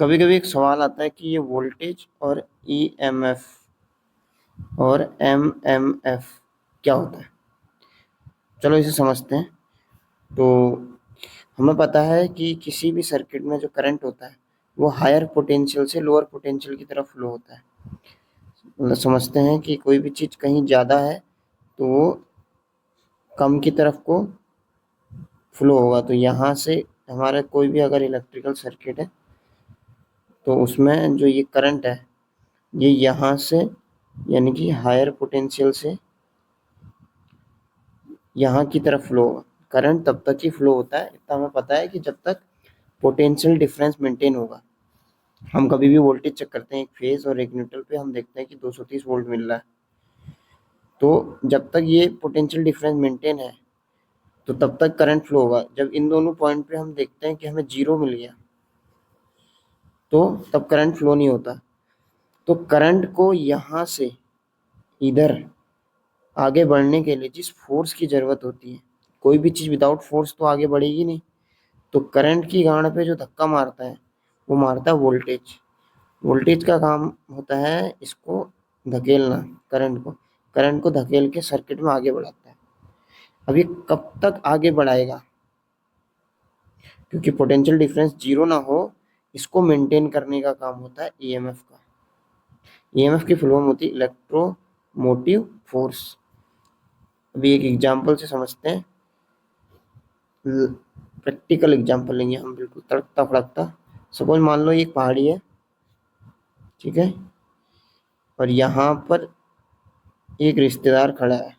कभी कभी एक सवाल आता है कि ये वोल्टेज और ईएमएफ और एमएमएफ क्या होता है। चलो इसे समझते हैं। तो हमें पता है कि किसी भी सर्किट में जो करंट होता है वो हायर पोटेंशियल से लोअर पोटेंशियल की तरफ फ्लो होता है। मतलब समझते हैं कि कोई भी चीज़ कहीं ज़्यादा है तो वो कम की तरफ को फ्लो होगा। तो यहाँ से हमारा कोई भी अगर इलेक्ट्रिकल सर्किट है तो उसमें जो ये करंट है ये यहाँ से यानी कि हायर पोटेंशियल से यहाँ की तरफ फ्लो होगा। करंट तब तक ही फ्लो होता है, इतना हमें पता है, कि जब तक पोटेंशियल डिफरेंस मेंटेन होगा। हम कभी भी वोल्टेज चेक करते हैं एक फेज और एक न्यूट्रल पे, हम देखते हैं कि 230 वोल्ट मिल रहा है। तो जब तक ये पोटेंशियल डिफरेंस मेंटेन है तो तब तक करंट फ्लो होगा। जब इन दोनों पॉइंट पे हम देखते हैं कि हमें 0 मिल गया तो तब करंट फ्लो नहीं होता। तो करंट को यहाँ से इधर आगे बढ़ने के लिए जिस फोर्स की ज़रूरत होती है, कोई भी चीज़ विदाउट फोर्स तो आगे बढ़ेगी नहीं। तो करंट की गांड पे जो धक्का मारता है वो मारता है वोल्टेज। वोल्टेज का काम होता है इसको धकेलना, करंट को धकेल के सर्किट में आगे बढ़ाता है। अब ये कब तक आगे बढ़ाएगा, क्योंकि पोटेंशियल डिफरेंस 0 ना हो, इसको मेंटेन करने का काम होता है ईएमएफ का। ईएमएफ की फुल फॉर्म होती है इलेक्ट्रोमोटिव फोर्स। अभी एक एग्जांपल से समझते हैं, प्रैक्टिकल एग्जांपल लेंगे हम, बिल्कुल तड़कता फड़कता। सपोज मान लो एक पहाड़ी है, ठीक है, और यहाँ पर एक रिश्तेदार खड़ा है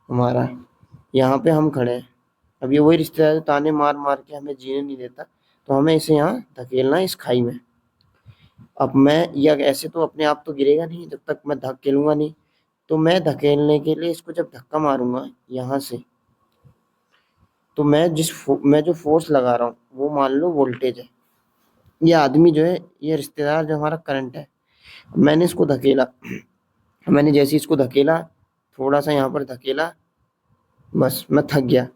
हमारा, यहाँ पे हम खड़े हैं। अब ये वही रिश्तेदार जो ताने मार मार के हमें जीने नहीं देता, तो हमें इसे यहाँ धकेलना है इस खाई में। अब मैं या ऐसे तो अपने आप तो गिरेगा नहीं जब तक मैं धकेलूंगा नहीं। तो मैं धकेलने के लिए इसको जब धक्का मारूंगा यहाँ से, तो मैं जो फोर्स लगा रहा हूँ वो मान लो वोल्टेज है। ये आदमी जो है, ये रिश्तेदार जो हमारा करंट है, मैंने इसको धकेला। मैंने जैसे इसको धकेला, थोड़ा सा यहाँ पर धकेला, बस मैं थक गया।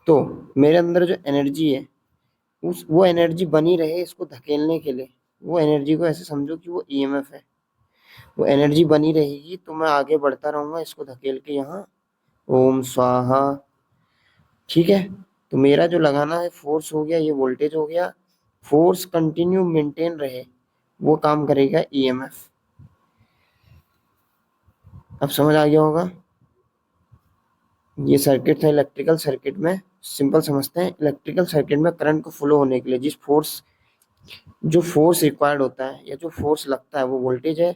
तो मेरे अंदर जो एनर्जी है वो एनर्जी बनी रहे इसको धकेलने के लिए। वो एनर्जी को ऐसे समझो कि वो ईएमएफ है, वो एनर्जी बनी रहेगी। तो मैं आगे बढ़ता रहूंगा इसको धकेल के यहाँ, ओम स्वाहा। ठीक है, तो मेरा जो लगाना है फोर्स हो गया, ये वोल्टेज हो गया। फोर्स कंटिन्यू मेंटेन रहे वो काम करेगा ईएमएफ। अब समझ आ गया होगा। ये सर्किट था इलेक्ट्रिकल सर्किट में। सिंपल समझते हैं, इलेक्ट्रिकल सर्किट में करंट को फ्लो होने के लिए जो फोर्स रिक्वायर्ड होता है या जो फोर्स लगता है वो वोल्टेज है।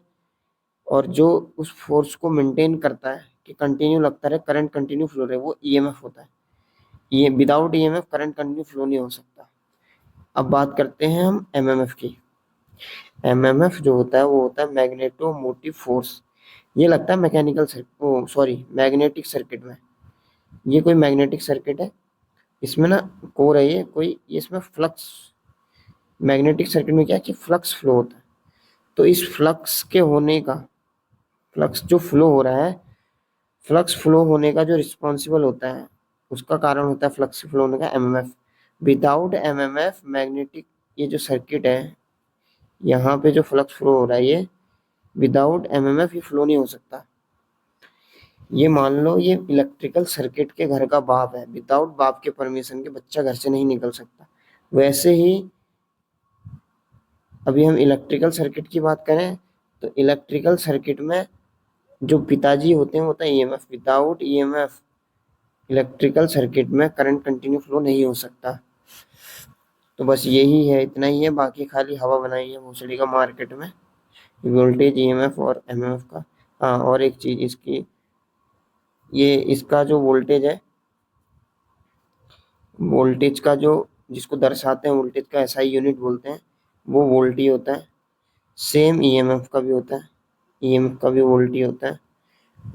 और जो उस फोर्स को मेंटेन करता है कि कंटिन्यू लगता रहे, करंट कंटिन्यू फ्लो रहे, वो ईएमएफ होता है। ये without EMF current continue flow नहीं हो सकता। अब बात करते हैं हम एमएमएफ की। एमएमएफ जो होता है वो होता है मैग्नेटोमोटिव फोर्स। ये लगता है मैग्नेटिक सर्किट में। ये कोई मैग्नेटिक सर्किट है, इसमें ना कोर है, ये इसमें फ्लक्स। मैग्नेटिक सर्किट में क्या है कि फ्लक्स फ्लो होता है। तो इस फ्लक्स जो फ्लो हो रहा है, फ्लक्स फ्लो होने का जो रिस्पॉन्सिबल होता है, उसका कारण होता है फ्लक्स फ्लो होने का एमएमएफ। विदाउट एमएमएफ मैग्नेटिक ये जो सर्किट है, यहाँ पे जो फ्लक्स फ्लो हो रहा है, ये विदाउट एमएमएफ ये फ्लो नहीं हो सकता। ये मान लो ये इलेक्ट्रिकल सर्किट के घर का बाप है, विदाउट बाप के परमिशन के बच्चा घर से नहीं निकल सकता। वैसे ही अभी हम इलेक्ट्रिकल सर्किट की बात करें तो इलेक्ट्रिकल सर्किट में जो पिताजी होते हैं होता है EMF. Without EMF electrical circuit में करंट कंटिन्यू फ्लो नहीं हो सकता। तो बस यही है, इतना ही है, बाकी खाली हवा बनाई है भोसड़ी का मार्केट में, वोल्टेज ईएमएफ और एमएमएफ का। हाँ, और एक चीज इसकी, ये इसका जो वोल्टेज है, वोल्टेज का जो जिसको दर्शाते हैं, वोल्टेज का एसआई यूनिट बोलते हैं, वो वोल्ट ही होता है। सेम ईएमएफ का भी होता है, ईएमएफ का भी वोल्ट ही होता है।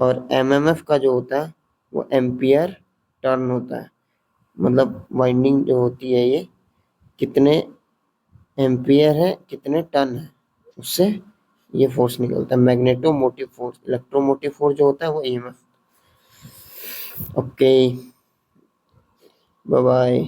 और एमएमएफ का जो होता है वो एम्पियर टर्न होता है। मतलब वाइंडिंग जो होती है ये कितने एम्पियर है, कितने टर्न है, उससे ये फोर्स निकलता है, मैग्नेटोमोटिव फोर्स। इलेक्ट्रोमोटिव फोर्स जो होता है वो ईएमएफ। Okay, bye bye.